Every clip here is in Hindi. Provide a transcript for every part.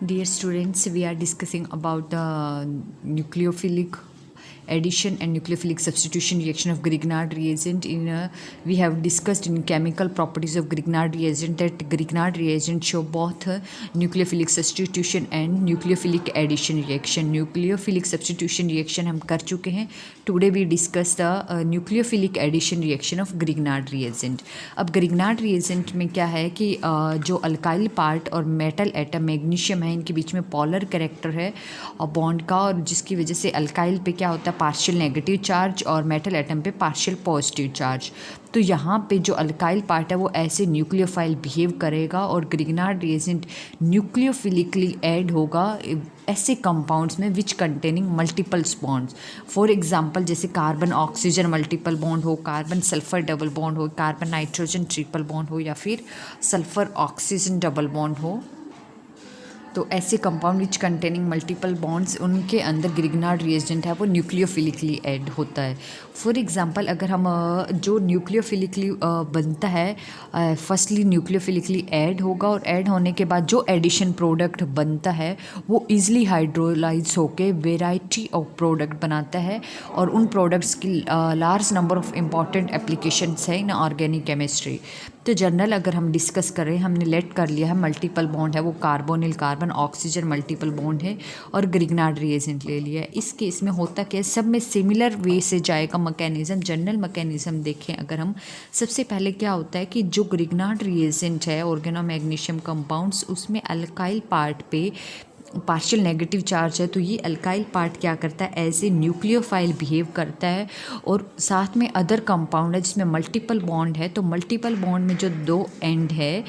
Dear students, we are discussing about the nucleophilic addition and nucleophilic substitution reaction of Grignard reagent. We have discussed in chemical properties of Grignard reagent that Grignard reagent show both nucleophilic substitution and nucleophilic addition reaction. Nucleophilic substitution reaction हम कर चुके हैं. Today we discuss the nucleophilic addition reaction of Grignard reagent. अब Grignard reagent में क्या है कि जो अल्काइल पार्ट और मेटल एटम मैग्नीशियम है, इनके बीच में पोलर कैरेक्टर है और बॉन्ड का, और जिसकी वजह से अल्काइल पे क्या होता है पार्शियल नेगेटिव चार्ज और मेटल एटम पे पार्शियल पॉजिटिव चार्ज. तो यहाँ पे जो अल्काइल पार्ट है वो ऐसे न्यूक्लियोफाइल बिहेव करेगा और ग्रिग्नार्ड रिएजेंट न्यूक्लियोफिलिकली ऐड होगा ऐसे कंपाउंड्स में which containing multiple bonds. For example जैसे कार्बन ऑक्सीजन मल्टीपल बॉन्ड हो, कार्बन सल्फर डबल बॉन्ड हो, कार्बन नाइट्रोजन ट्रिपल बॉन्ड हो, या फिर सल्फर ऑक्सीजन डबल बॉन्ड हो. तो ऐसे compound which containing multiple bonds, उनके अंदर ग्रिग्नार्ड रिएजेंट है वो न्यूक्लियोफिलिकली ऐड होता है. फॉर एग्जांपल अगर हम जो न्यूक्लियोफिलिकली बनता है, फर्स्टली न्यूक्लियोफिलिकली ऐड होगा और ऐड होने के बाद जो एडिशन प्रोडक्ट बनता है वो ईजिली हाइड्रोलाइज होके वेराइटी ऑफ प्रोडक्ट बनाता है और उन प्रोडक्ट्स की large number of important applications है इन ऑर्गेनिक केमिस्ट्री. तो जनरल अगर हम डिस्कस करें, हमने लेट कर लिया है मल्टीपल बॉन्ड है वो carbonyl carbon oxygen multiple bond है और ग्रिग्नार्ड रिएजेंट ले लिया है. इस केस में होता क्या है, सब में सिमिलर वे से जाएगा मैकेनिज्म. जनरल मैकेनिज्म देखें अगर हम, सबसे पहले क्या होता है कि जो ग्रिग्नार्ड रिएजेंट है ऑर्गेनो मैग्नीशियम कंपाउंड्स, उसमें अल्काइल पार्ट पे पार्शियल नेगेटिव चार्ज है. तो ये अल्काइल पार्ट क्या करता है, एज ए न्यूक्लियोफाइल बिहेव करता है. और साथ में अदर कंपाउंड है जिसमें मल्टीपल बॉन्ड है. तो मल्टीपल बॉन्ड में जो दो एंड है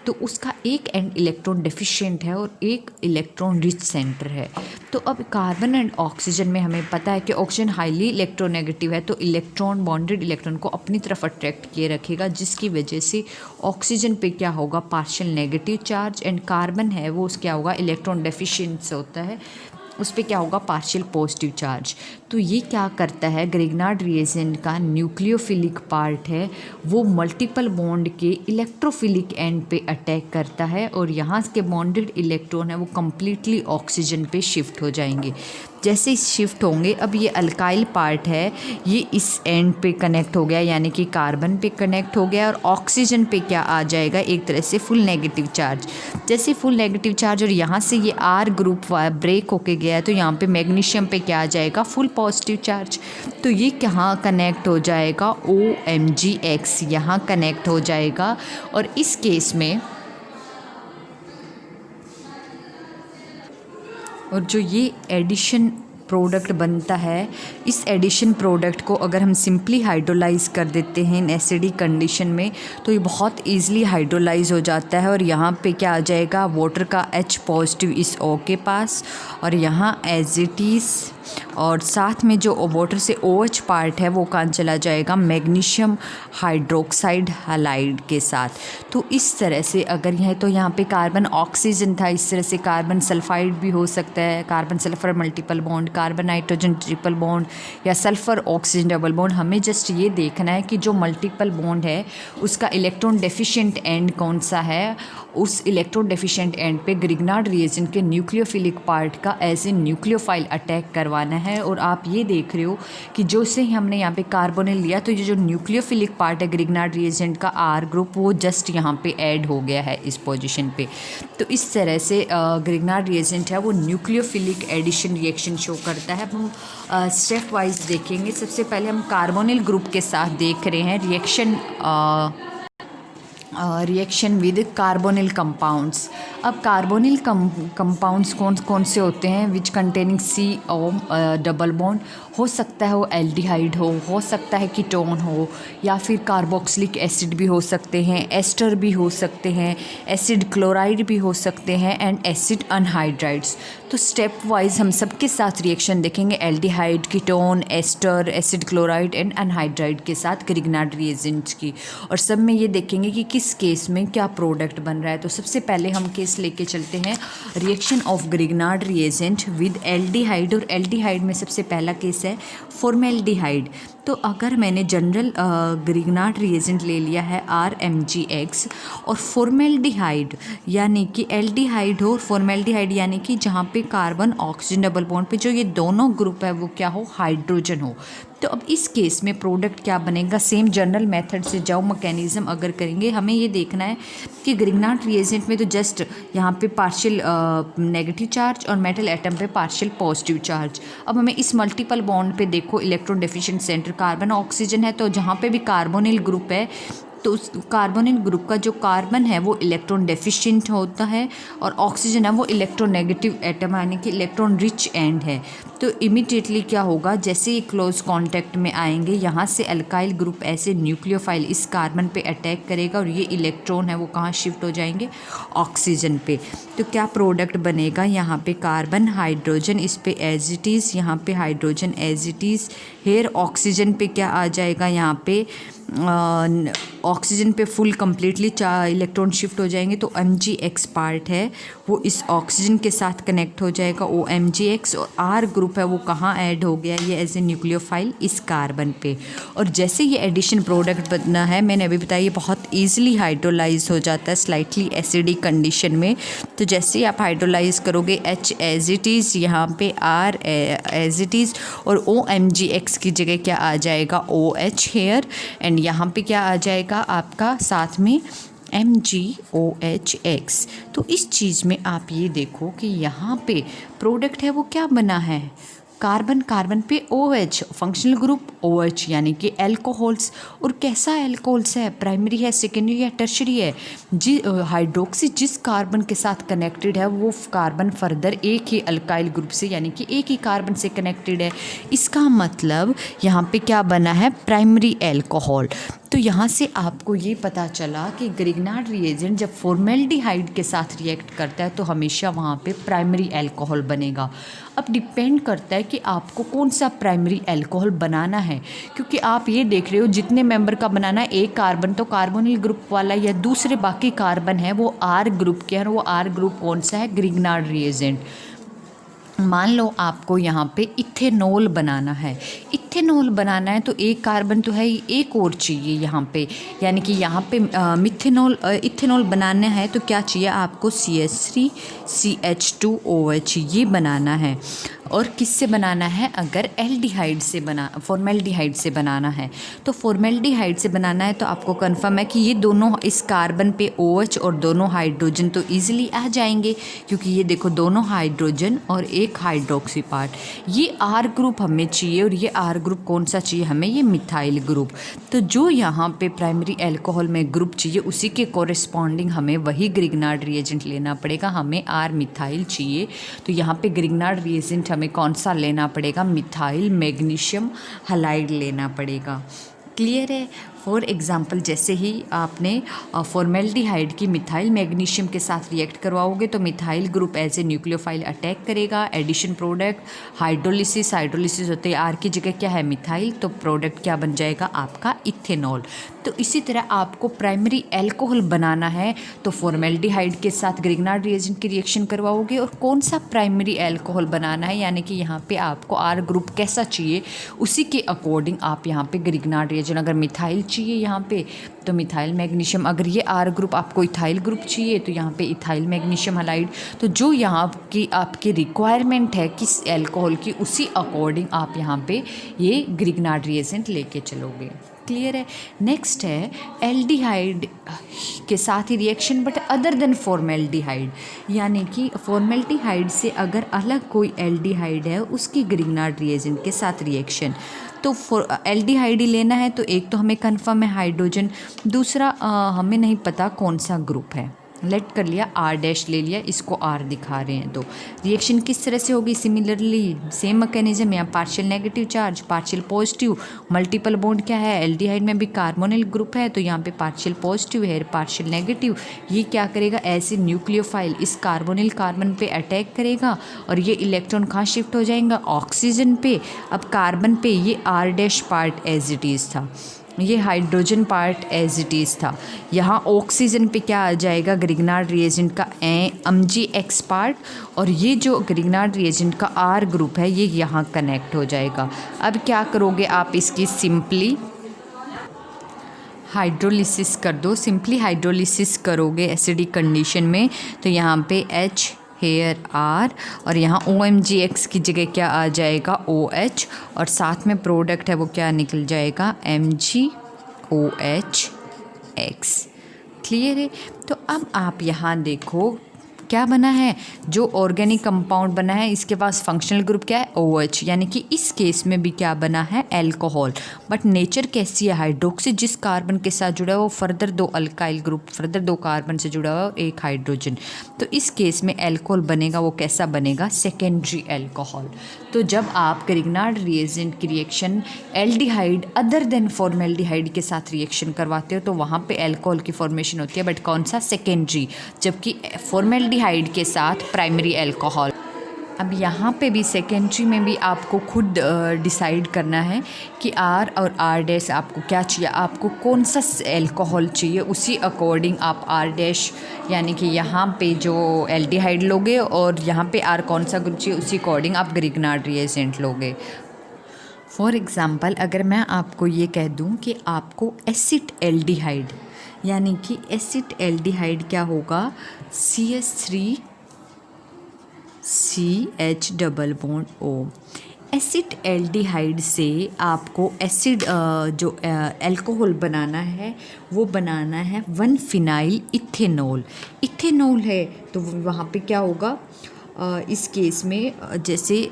तो उसका एक एंड इलेक्ट्रॉन डेफिशिएंट है और एक इलेक्ट्रॉन रिच सेंटर है. तो अब कार्बन एंड ऑक्सीजन में हमें पता है कि ऑक्सीजन हाईली इलेक्ट्रोनेगेटिव है, तो इलेक्ट्रॉन बॉन्डेड इलेक्ट्रॉन को अपनी तरफ अट्रैक्ट किए रखेगा, जिसकी वजह से ऑक्सीजन पे क्या होगा partial negative charge, and carbon है वो क्या होगा इलेक्ट्रॉन डेफिशिएंट होता है, उस पर क्या होगा पार्शियल पॉजिटिव चार्ज. तो ये क्या करता है, ग्रिग्नार्ड रिएजेंट का न्यूक्लियोफिलिक पार्ट है वो मल्टीपल बॉन्ड के इलेक्ट्रोफिलिक एंड पे अटैक करता है और यहाँ के बॉन्डेड इलेक्ट्रॉन है वो कम्प्लीटली ऑक्सीजन पे शिफ्ट हो जाएंगे. जैसे ही शिफ्ट होंगे, अब ये अल्काइल पार्ट है ये इस एंड पे कनेक्ट हो गया, यानी कि कार्बन पे कनेक्ट हो गया, और ऑक्सीजन पे क्या आ जाएगा एक तरह से फुल नेगेटिव चार्ज. जैसे फुल नेगेटिव चार्ज और यहाँ से ये आर ग्रुप ब्रेक होके गया है, तो यहाँ पे मैग्नीशियम पे क्या आ जाएगा फुल पॉजिटिव चार्ज. तो ये कहाँ कनेक्ट हो जाएगा, OMgX यहाँ कनेक्ट हो जाएगा. और इस केस में और जो ये एडिशन प्रोडक्ट बनता है, इस एडिशन प्रोडक्ट को अगर हम सिंपली हाइड्रोलाइज कर देते हैं इन एसिडिक कंडीशन में, तो ये बहुत इजीली हाइड्रोलाइज हो जाता है. और यहाँ पे क्या आ जाएगा, वाटर का H पॉजिटिव इस O के पास, और यहाँ एज इट इज़, और साथ में जो वाटर से OH पार्ट है वो कहाँ चला जाएगा मैग्नीशियम हाइड्रोक्साइड हालाइड के साथ. तो इस तरह से अगर यह, तो यहाँ पे कार्बन ऑक्सीजन था, इस तरह से कार्बन सल्फाइड भी हो सकता है, carbon sulphur multiple bond, carbon nitrogen triple bond, या सल्फर ऑक्सीजन डबल बॉन्ड. हमें जस्ट ये देखना है कि जो मल्टीपल बॉन्ड है उसका इलेक्ट्रॉन डेफिशिएंट एंड कौन सा है. उस इलेक्ट्रॉन डेफिशिएंट एंड पे ग्रिग्नार्ड रिएजेंट के न्यूक्लियोफिलिक पार्ट का एज ए न्यूक्लियोफाइल अटैक करवाना है. और आप ये देख रहे हो कि जो से हमने यहाँ पे कार्बोनिल लिया, तो ये जो न्यूक्लियोफिलिक पार्ट है ग्रिग्नार्ड रिएजेंट का R ग्रुप, वो जस्ट यहाँ पे ऐड हो गया है इस पोजीशन पे. तो इस तरह से ग्रिग्नार्ड रिएजेंट है वो न्यूक्लियोफिलिक एडिशन रिएक्शन शो करता है. हम स्टेप वाइज देखेंगे. सबसे पहले हम कार्बोनिल ग्रुप के साथ देख रहे हैं रिएक्शन विद कार्बोनिल कंपाउंड्स. अब कार्बोनिल कंपाउंड्स कौन कौन से होते हैं, विच कंटेनिंग CO डबल बॉन्ड. हो सकता है वो एल्डिहाइड हो सकता है कीटोन हो, या फिर कार्बोक्सिलिक एसिड भी हो सकते हैं, एस्टर भी हो सकते हैं, एसिड क्लोराइड भी हो सकते हैं, एंड एसिड अनहाइड्राइड्स. तो स्टेप वाइज हम सबके साथ रिएक्शन देखेंगे, aldehyde, ketone, ester, acid chloride and anhydride के साथ ग्रिग्नार्ड रिएजेंट की. और सब में ये देखेंगे कि किस इस केस में क्या प्रोडक्ट बन रहा है। तो सबसे पहले हम केस लेके चलते हैं reaction of Grignard reagent with aldehyde, और एल्डिहाइड में सबसे पहला केस है फॉर्मेल्डिहाइड। तो अगर मैंने जनरल ग्रिग्नार्ड रिएजेंट ले लिया है RMgX और फॉर्मेल्डिहाइड यानी कि एल्डिहाइड हो, फॉर्मेल्डिहाइड यानी कि जहाँ पे कार्बन ऑक्सीजन डबल बॉन्ड पे जो ये दोनों ग्रुप है वो क्या हो, हाइड्रोजन हो। तो अब इस केस में प्रोडक्ट क्या बनेगा, सेम जनरल मेथड से जाओ मैकेनिज्म अगर करेंगे, हमें ये देखना है कि ग्रिग्नार्ड रिएजेंट में तो जस्ट यहाँ पे पार्शियल नेगेटिव चार्ज और मेटल एटम पे पार्शियल पॉजिटिव चार्ज। अब हमें इस मल्टीपल बॉन्ड पे देखो electron deficient centre carbon oxygen है, तो जहाँ पे भी कार्बोनिल ग्रुप है तो उस कार्बोनिल ग्रुप का जो कार्बन है वो इलेक्ट्रॉन डेफिशिएंट होता है और ऑक्सीजन है वो इलेक्ट्रॉन नेगेटिव एटम यानी कि इलेक्ट्रॉन रिच एंड है। तो इमीडिएटली क्या होगा, जैसे ही क्लोज कांटेक्ट में आएंगे यहाँ से अल्काइल ग्रुप ऐसे न्यूक्लियोफाइल इस कार्बन पे अटैक करेगा और ये इलेक्ट्रॉन है वो कहाँ शिफ्ट हो जाएंगे, ऑक्सीजन पे। तो क्या प्रोडक्ट बनेगा, यहाँ पे कार्बन हाइड्रोजन इस पे एज इट इज़, यहाँ पे hydrogen as it is, here oxygen पे क्या आ जाएगा, यहाँ पे ऑक्सीजन पे फुल कम्प्लीटली इलेक्ट्रॉन शिफ्ट हो जाएंगे। तो MgX पार्ट है वो इस ऑक्सीजन के साथ कनेक्ट हो जाएगा OMgX, और R ग्रुप है वो कहाँ ऐड हो गया, ये एज ए न्यूक्लियोफाइल इस कार्बन पे। और जैसे ये एडिशन प्रोडक्ट बना है, मैंने अभी बताया ये बहुत ईजिली हाइड्रोलाइज हो जाता है स्लाइटली एसिडिक कंडीशन में। तो जैसे ही आप हाइड्रोलाइज करोगे H एज इट इज़, यहाँ पे R एज इट इज़, और OMgX की जगह क्या आ जाएगा OH हेयर, एंड यहाँ पे क्या आ जाएगा आपका साथ में MgOHX। तो इस चीज़ में आप ये देखो कि यहाँ पे प्रोडक्ट है वो क्या बना है, कार्बन कार्बन पे OH, फंक्शनल ग्रुप OH यानी कि एल्कोहल्स। और कैसा एल्कोहल्स है, प्राइमरी है, सेकेंडरी है, टर्शरी है। हाइड्रोक्सी जिस कार्बन के साथ कनेक्टेड है वो कार्बन फर्दर एक ही अल्काइल ग्रुप से यानी कि एक ही कार्बन से कनेक्टेड है। इसका मतलब यहाँ पे क्या बना है, प्राइमरी एल्कोहल। तो यहाँ से आपको ये पता चला कि ग्रिग्नार्ड रिएजेंट जब फॉर्मेल्डिहाइड के साथ रिएक्ट करता है तो हमेशा वहाँ पे प्राइमरी एल्कोहल बनेगा। अब डिपेंड करता है कि आपको कौन सा प्राइमरी एल्कोहल बनाना है, क्योंकि आप ये देख रहे हो जितने मेंबर का बनाना है, एक कार्बन तो कार्बोनिल ग्रुप वाला या दूसरे बाकी कार्बन है वो R ग्रुप के हैं, और वो R ग्रुप कौन सा है, ग्रिग्नार्ड रिएजेंट। मान लो आपको यहाँ पे इथेनॉल बनाना है, इथेनॉल बनाना है तो एक कार्बन तो है ही, एक और चाहिए यहाँ पे, यानी कि यहाँ पे इथेनॉल बनाना है तो क्या चाहिए आपको, CH3 CH2OH ये बनाना है। और किससे बनाना है, अगर एल्डिहाइड से फॉर्मेल्डिहाइड से बनाना है तो फॉर्मेल्डिहाइड से बनाना है तो आपको कंफर्म है कि ये दोनों इस कार्बन पे OH और दोनों हाइड्रोजन तो ईजिली आ जाएंगे, क्योंकि ये देखो दोनों हाइड्रोजन और एक हाइड्रोक्सी पार्ट। ये R ग्रुप हमें चाहिए, और ये R ग्रुप कौन सा चाहिए हमें, ये मिथाइल ग्रुप। तो जो यहाँ पे प्राइमरी एल्कोहल में ग्रुप चाहिए उसी के कोरिस्पॉन्डिंग हमें वही ग्रिग्नार्ड रिएजेंट लेना पड़ेगा, हमें R मिथाइल चाहिए। तो यहाँ पे ग्रिग्नार्ड रिएजेंट हमें कौन सा लेना पड़ेगा, मिथाइल मैग्नीशियम हैलाइड लेना पड़ेगा। क्लियर है। फॉर एग्जाम्पल जैसे ही आपने फॉर्मेल्डिहाइड की मिथाइल मैग्नीशियम के साथ रिएक्ट करवाओगे तो methyl group as a nucleophile attack करेगा। एडिशन प्रोडक्ट हाइड्रोलिसिस होते हैं, आर की जगह क्या है मिथाइल, तो प्रोडक्ट क्या बन जाएगा आपका इथेनॉल। तो इसी तरह आपको प्राइमरी एल्कोहल बनाना है तो फॉर्मेल्डिहाइड के साथ ग्रिग्नार्ड रिएजेंट की रिएक्शन करवाओगे, और कौन सा प्राइमरी एल्कोहल बनाना है यानी कि यहाँ पे आपको आर ग्रुप कैसा चाहिए उसी के अकॉर्डिंग आप यहाँ पे ग्रिग्नार्ड रिएजेंट, अगर मिथाइल चाहिए यहाँ पे तो मिथाइल मैग्नीशियम, अगर ये आर ग्रुप आपको इथाइल ग्रुप चाहिए तो यहाँ पे इथाइल मैग्नीशियम हैलाइड। तो जो यहाँ की आपकी रिक्वायरमेंट है किस एल्कोहल की उसी अकॉर्डिंग आप यहाँ पे ये ग्रिग्नार्ड रिएजेंट लेके चलोगे। क्लियर है। नेक्स्ट है एल्डिहाइड के साथ ही reaction but other than formaldehyde, यानी कि फॉर्मेल्डिहाइड से अगर अलग कोई एल्डिहाइड है उसकी ग्रिग्नार्ड रिएजेंट के साथ रिएक्शन। तो एल्डिहाइड ही लेना है तो एक तो हमें कंफर्म है हाइड्रोजन, दूसरा हमें नहीं पता कौन सा ग्रुप है, लेट कर लिया आर डैश ले लिया, इसको आर दिखा रहे हैं। तो रिएक्शन किस तरह से होगी, सिमिलरली सेम मैकेनिज्म, यहाँ partial negative charge partial positive, multiple bond क्या है एल्डिहाइड में भी कार्बोनिल ग्रुप है तो यहाँ पे पार्शियल पॉजिटिव है पार्शियल नेगेटिव, ये क्या करेगा ऐसे न्यूक्लियोफाइल इस कार्बोनिल कार्बन पे अटैक करेगा और ये इलेक्ट्रॉन कहाँ शिफ्ट हो जाएगा ऑक्सीजन पे। अब कार्बन पे ये R dash part as it is था, ये hydrogen part as it is था। यहाँ ऑक्सीजन पे क्या आ जाएगा, ग्रिग्नार्ड रिएजेंट का MgX पार्ट, और ये जो ग्रिग्नार्ड रिएजेंट का R ग्रुप है ये यहाँ कनेक्ट हो जाएगा। अब क्या करोगे आप, इसकी सिंपली हाइड्रोलिसिस कर दो। सिंपली हाइड्रोलिसिस करोगे एसिडिक कंडीशन में, तो यहाँ पे H हेयर R और यहाँ OMgX की जगह क्या आ जाएगा, OH, और साथ में प्रोडक्ट है वो क्या निकल जाएगा, MgOH(X). क्लियर है। तो अब आप यहाँ देखो क्या बना है, जो ऑर्गेनिक कंपाउंड बना है इसके पास फंक्शनल ग्रुप क्या है, OH, यानी कि इस केस में भी क्या बना है, एल्कोहल। बट नेचर कैसी है, हाइड्रोक्सी जिस कार्बन के साथ जुड़ा है वो further 2 alkyl group, further 2 carbon से जुड़ा हुआ है, एक हाइड्रोजन। तो इस केस में एल्कोहल बनेगा वो कैसा बनेगा, सेकेंडरी एल्कोहल। तो जब आप ग्रिग्नार्ड रिएजेंट की reaction aldehyde other than formaldehyde के साथ रिएक्शन करवाते हो तो वहाँ पे एल्कोहल की फॉर्मेशन होती है, बट कौन सा, सेकेंडरी, जबकि फॉर्मेल्डिहाइड के साथ प्राइमरी एल्कोहल। अब यहाँ पे भी सेकेंडरी में भी आपको खुद डिसाइड करना है कि R और R' आपको क्या चाहिए, आपको कौन सा एल्कोहल चाहिए, उसी अकॉर्डिंग आप R' यानी कि यहाँ पे जो एल्डिहाइड लोगे और यहाँ पे R कौन सा ग्रुप चाहिए उसी अकॉर्डिंग आप ग्रिग्नार्ड रिएजेंट लोगे। फॉर एग्ज़ाम्पल अगर मैं आपको ये कह दूँ कि आपको एसिड एल्डिहाइड, यानी कि एसिड एल्डिहाइड क्या होगा, CH3CH_O। एसिड एल्डिहाइड से आपको एसिड जो एल्कोहल बनाना है वो बनाना है 1-फिनाइल इथेनॉल। इथेनॉल है तो वहाँ पे क्या होगा, इस केस में जैसे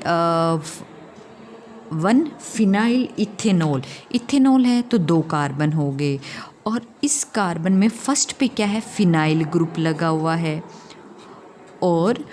1-फिनाइल इथेनॉल, इथेनॉल है तो 2 कार्बन हो गए, और इस कार्बन में फर्स्ट पे क्या है, फिनाइल ग्रुप लगा हुआ है, और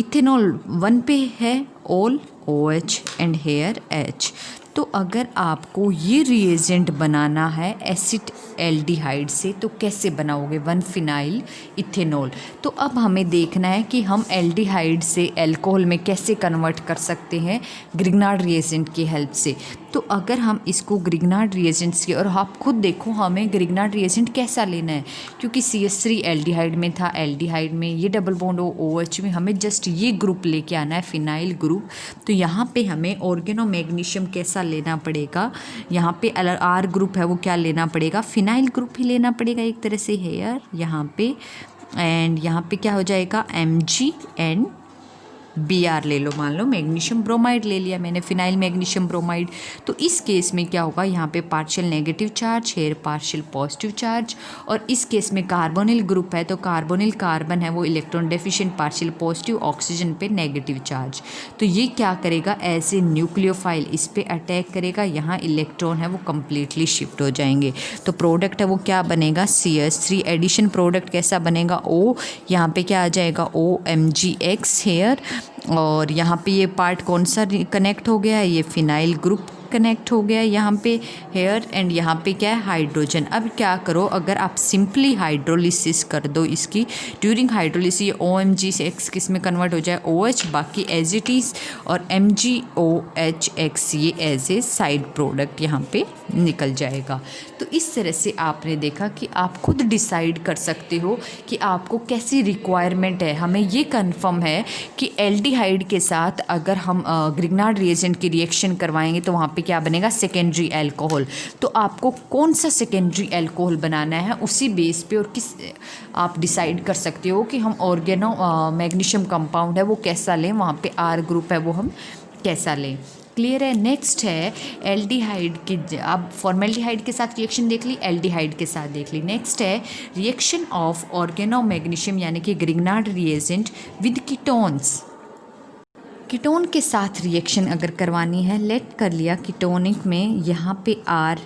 इथेनॉल 1 पे है all OH and here H। तो अगर आपको ये रिएजेंट बनाना है एसिड एल्डिहाइड से तो कैसे बनाओगे, 1-फिनाइल इथेनॉल। तो अब हमें देखना है कि हम एल्डिहाइड से एल्कोहल में कैसे कन्वर्ट कर सकते हैं ग्रिग्नार्ड रिएजेंट की हेल्प से। तो अगर हम इसको ग्रिग्नार्ड रिएजेंट्स की, और आप खुद देखो हमें ग्रिग्नार्ड रिएजेंट कैसा लेना है, क्योंकि CH3 एल्डिहाइड में था, एल्डिहाइड में ये डबल बॉन्ड OH में हमें जस्ट ये ग्रुप लेके आना है, फिनाइल ग्रुप। तो यहाँ पे हमें ऑर्गेनो मैग्नीशियम कैसा लेना पड़ेगा, यहाँ पे R ग्रुप है वो क्या लेना पड़ेगा, फिनाइल ग्रुप ही लेना पड़ेगा एक तरह से, हेयर यहाँ पे, एंड यहाँ पे क्या हो जाएगा, Mg एंड Br ले लो, मान लो मैग्नीशियम ब्रोमाइड ले लिया मैंने, फिनाइल मैग्नीशियम ब्रोमाइड। तो इस केस में क्या होगा, यहाँ पे partial negative charge, here partial positive charge, और इस केस में कार्बोनिल ग्रुप है तो कार्बोनिल कार्बन है वो electron deficient, partial positive, oxygen पे नेगेटिव चार्ज। तो ये क्या करेगा, एज ए न्यूक्लियोफाइल इस पे अटैक करेगा, यहाँ इलेक्ट्रॉन है वो कम्प्लीटली शिफ्ट हो जाएंगे। तो प्रोडक्ट है वो क्या बनेगा, CH3 एडिशन प्रोडक्ट कैसा बनेगा, O, यहाँ पे क्या आ जाएगा, OMgX हेयर, और यहाँ पे ये पार्ट कौन सा कनेक्ट हो गया है, ये फिनाइल ग्रुप कनेक्ट हो गया यहाँ पे हेयर, एंड यहाँ पे क्या है, हाइड्रोजन। अब क्या करो, अगर आप सिंपली हाइड्रोलिसिस कर दो इसकी, ड्यूरिंग हाइड्रोलिसिस ये OMgX किस में कन्वर्ट हो जाए, OH, बाकी एज इट इज़, और MgOHX ये एज ए साइड प्रोडक्ट यहाँ पे निकल जाएगा। तो इस तरह से आपने देखा कि आप खुद डिसाइड कर सकते हो कि आपको कैसी रिक्वायरमेंट है। हमें ये कंफर्म है कि एल्डिहाइड के साथ अगर हम ग्रिग्नार्ड रिएजेंट की रिएक्शन करवाएंगे तो वहाँ पे क्या बनेगा, सेकेंडरी एल्कोहल। तो आपको कौन सा सेकेंडरी एल्कोहल बनाना है उसी बेस पे और किस आप डिसाइड कर सकते हो कि हम ऑर्गेनो मैग्नीशियम कंपाउंड है वो कैसा लें, वहाँ पे R ग्रुप है वो हम कैसा लें। क्लियर है। नेक्स्ट है एल्डिहाइड की, अब फॉर्मेल्डिहाइड के साथ रिएक्शन देख ली, एल्डिहाइड के साथ देख ली। नेक्स्ट है रिएक्शन ऑफ ऑर्गेनो मैग्नीशियम यानी कि Grignard reagent with ketones. Ketone के साथ रिएक्शन अगर करवानी है, लेट कर लिया कीटोनिक में यहाँ पे R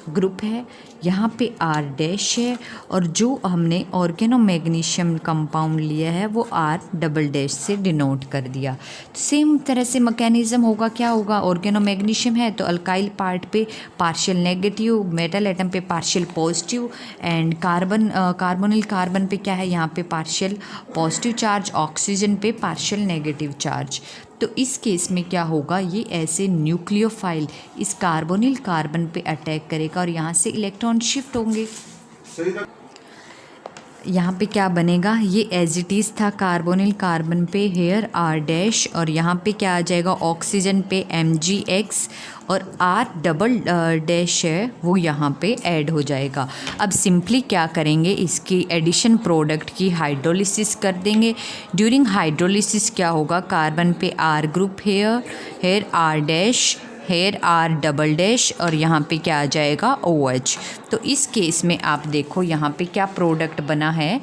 ग्रुप है, यहाँ पे R' है, और जो हमने ऑर्गेनो मैग्नीशियम कंपाउंड लिया है वो R" से डिनोट कर दिया। तो सेम तरह से मैकेनिज्म होगा, क्या होगा, ऑर्गेनो मैग्नीशियम है तो अल्काइल पार्ट पे पार्शियल नेगेटिव, मेटल एटम पे partial positive, and carbonyl carbon पे क्या है, यहाँ पे पार्शियल पॉजिटिव चार्ज, ऑक्सीजन पे पार्शियल नेगेटिव चार्ज। तो इस केस में क्या होगा, ये ऐसे न्यूक्लियोफाइल इस कार्बोनिल कार्बन पे अटैक करेगा और यहाँ से इलेक्ट्रॉन शिफ्ट होंगे। यहाँ पे क्या बनेगा, ये एज इट इज़ था कार्बोनिल कार्बन पे हेयर आर डैश, और यहाँ पे क्या आ जाएगा, ऑक्सीजन पे Mgx, और आर डबल डैश है वो यहाँ पे ऐड हो जाएगा। अब सिंपली क्या करेंगे, इसकी एडिशन प्रोडक्ट की हाइड्रोलिसिस कर देंगे। ड्यूरिंग हाइड्रोलिसिस क्या होगा, कार्बन पे R group here R dash, here R double dash, और यहाँ पे क्या आ जाएगा OH। तो इस केस में आप देखो यहाँ पे क्या प्रोडक्ट बना है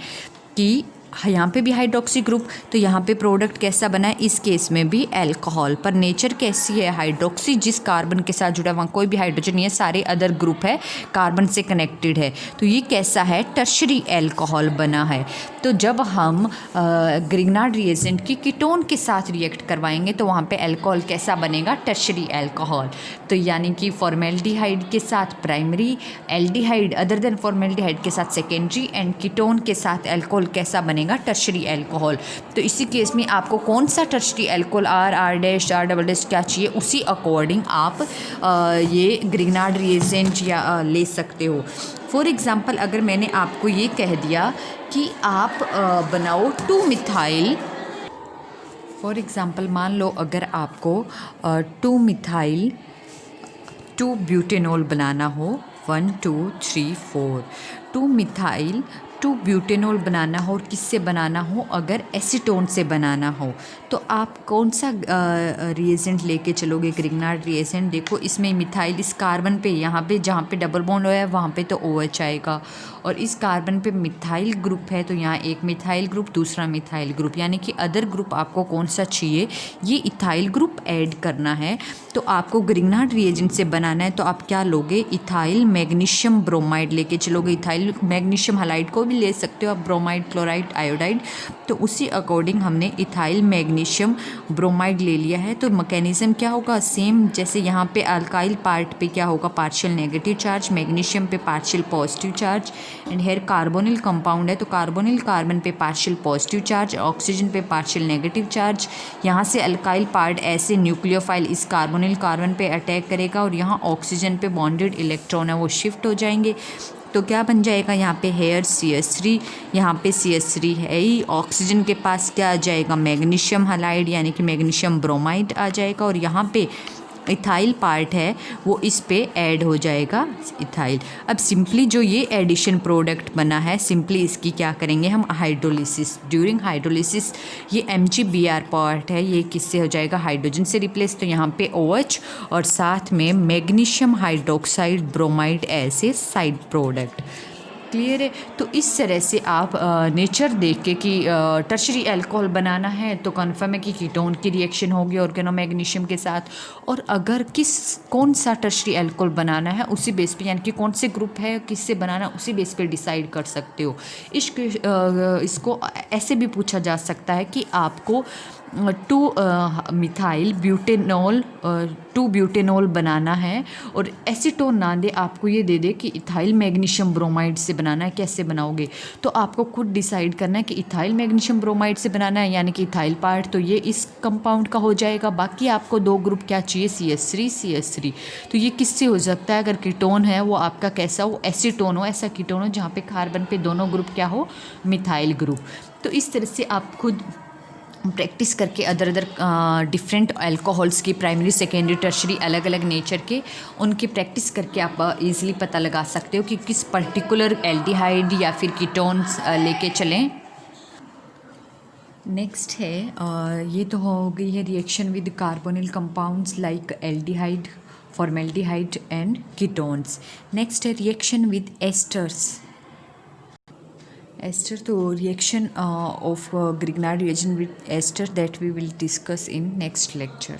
कि यहाँ पे भी हाइड्रोक्सी ग्रुप, तो यहाँ पे प्रोडक्ट कैसा बना है, इस केस में भी अल्कोहल, पर नेचर कैसी है, हाइड्रोक्सी जिस कार्बन के साथ जुड़ा है वहाँ कोई भी हाइड्रोजन नहीं है, सारे अदर ग्रुप है कार्बन से कनेक्टेड है। तो ये कैसा है, टर्शरी अल्कोहल बना है। तो जब हम ग्रिग्नार्ड रिएजेंट की कीटोन के साथ रिएक्ट करवाएंगे तो वहाँ पे अल्कोहल कैसा बनेगा, टर्शरी अल्कोहल। तो यानी कि फॉर्मेल्डिहाइड के साथ primary, aldehyde other than formaldehyde के साथ सेकेंडरी, एंड कीटोन के साथ अल्कोहल कैसा बनेगा, टर्शरी अल्कोहल। तो इसी केस में आपको कौन सा tertiary alcohol, R dash R double dash क्या चाहिए, उसी अकॉर्डिंग आप ये ग्रिग्नार्ड रिएजेंट या ले सकते हो। फॉर एग्ज़ाम्पल अगर मैंने आपको ये कह दिया कि आप बनाओ 2 मिथाइल, फॉर एग्ज़ाम्पल मान लो अगर आपको 2 मिथाइल 2 ब्यूटेनॉल बनाना हो, 1 2 3 4, 2 मिथाइल 2 ब्यूटेनॉल बनाना हो, और किससे बनाना हो, अगर एसीटोन से बनाना हो, तो आप कौन सा रिएजेंट लेके चलोगे, ग्रिग्नार्ड रिएजेंट। देखो इसमें मिथाइल इस कार्बन पे, यहाँ पे जहाँ पे डबल बॉन्ड होया है वहाँ पे तो OH आएगा, और इस कार्बन पे मिथाइल ग्रुप है तो यहाँ एक मिथाइल ग्रुप दूसरा मिथाइल ग्रुप, यानी कि अदर ग्रुप आपको कौन सा चाहिए, ये इथाइल ग्रुप ऐड करना है। तो आपको ग्रिग्नार्ड रिएजेंट से बनाना है तो आप क्या लोगे, इथाइल मैग्नीशियम ब्रोमाइड लेके चलोगे। इथाइल मैग्नीशियम हालाइड को भी ले सकते हो आप, ब्रोमाइड क्लोराइड आयोडाइड। तो उसी अकॉर्डिंग हमने इथाइल मैग्नीशियम ब्रोमाइड ले लिया है। तो मैकेनिज्म क्या होगा, सेम जैसे यहाँ पे अल्काइल पार्ट पे क्या होगा, पार्शियल नेगेटिव चार्ज, मैग्नीशियम पे partial positive charge, and here carbonyl compound है तो कार्बोनिल कार्बन पे पार्शियल पॉजिटिव चार्ज, ऑक्सीजन पे पार्शियल नेगेटिव चार्ज। यहाँ से अल्काइल पार्ट ऐसे न्यूक्लियोफाइल इस कार्बोनिल कार्बन पे अटैक करेगा और यहाँ ऑक्सीजन पे बॉन्डेड इलेक्ट्रॉन है वो शिफ्ट हो जाएंगे। तो क्या बन जाएगा, यहाँ पे हेयर CH3, यहाँ पे CH3 है ही, ऑक्सीजन के पास क्या आ जाएगा, मैग्नीशियम हालाइड यानी कि मैग्नीशियम ब्रोमाइड आ जाएगा, और यहाँ पे इथाइल पार्ट है वो इस पे ऐड हो जाएगा इथाइल। अब सिंपली जो ये एडिशन प्रोडक्ट बना है, सिंपली इसकी क्या करेंगे हम, हाइड्रोलिसिस। ड्यूरिंग हाइड्रोलिसिस ये MgBr पार्ट है, ये किससे हो जाएगा, हाइड्रोजन से रिप्लेस। तो यहाँ पे OH और साथ में मैग्नीशियम हाइड्रोक्साइड ब्रोमाइड ऐसे साइड प्रोडक्ट। क्लियर है। तो इस तरह से आप नेचर देख के कि टर्शरी अल्कोहल बनाना है तो कन्फर्म है कि कीटोन की रिएक्शन होगी ऑर्गेनो मैग्नीशियम के साथ, और अगर कौन सा टर्शरी अल्कोहल बनाना है उसी बेस पे, यानी कि कौन से ग्रुप है किससे बनाना है उसी बेस पे डिसाइड कर सकते हो। इसको ऐसे भी पूछा जा सकता है कि आपको 2 मिथाइल ब्यूटेनॉल 2 ब्यूटेनॉल बनाना है और एसीटोन ना दे, आपको ये दे दे कि इथाइल मैग्नीशियम ब्रोमाइड से बनाना है, कैसे बनाओगे। तो आपको खुद डिसाइड करना है कि इथाइल मैग्नीशियम ब्रोमाइड से बनाना है, यानी कि इथाइल पार्ट तो ये इस कंपाउंड का हो जाएगा। बाकी आपको 2 ग्रुप क्या चाहिए, CH3। तो ये किससे हो सकता है, अगर कीटोन है वो आपका कैसा हो, एसीटोन हो, ऐसा कीटोन हो जहाँ पे कार्बन पे दोनों ग्रुप क्या हो, मिथाइल ग्रुप। तो इस तरह से आप खुद प्रैक्टिस करके अदर डिफरेंट अल्कोहल्स की प्राइमरी सेकेंडरी टर्शरी अलग अलग नेचर के उनकी प्रैक्टिस करके आप इजीली पता लगा सकते हो कि किस पर्टिकुलर एल्डिहाइड या फिर कीटोन्स लेके चलें। नेक्स्ट है ये तो हो गई है reaction with carbonyl compounds like aldehyde, formaldehyde and ketones. Next है रिएक्शन विद एस्टर्स। Ester, तो reaction of Grignard reagent with ester that we will discuss in next lecture.